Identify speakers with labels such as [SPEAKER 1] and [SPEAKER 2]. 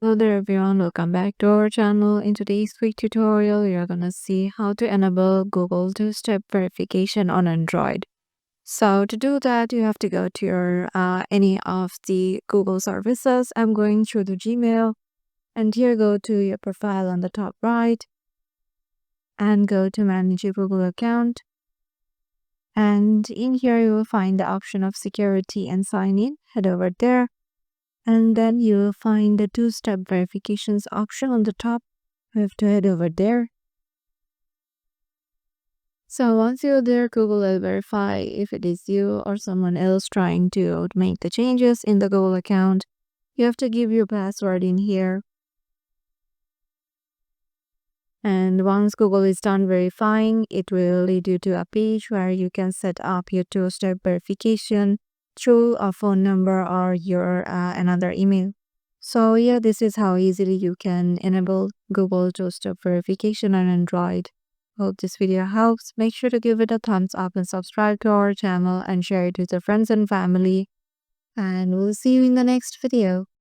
[SPEAKER 1] Hello there everyone, welcome back to our channel. In today's quick tutorial, you're gonna see how to enable Google two-step verification on Android. So to do that, you have to go to your any of the Google services. I'm going through the Gmail, and here go to your profile on the top right, and go to manage your Google account. And in here, you will find the option of security and sign in. Head over there. And then you will find the two-step verifications option on the top. You have to head over there. So once you're there, Google will verify if it is you or someone else trying to make the changes in the Google account. You have to give your password in here. And once Google is done verifying, it will lead you to a page where you can set up your two-step verification through a phone number or your another email. So yeah, this is how easily you can enable Google two-step verification on Android. Hope this video helps. Make sure to give it a thumbs up and subscribe to our channel and share it with your friends and family. And we'll see you in the next video.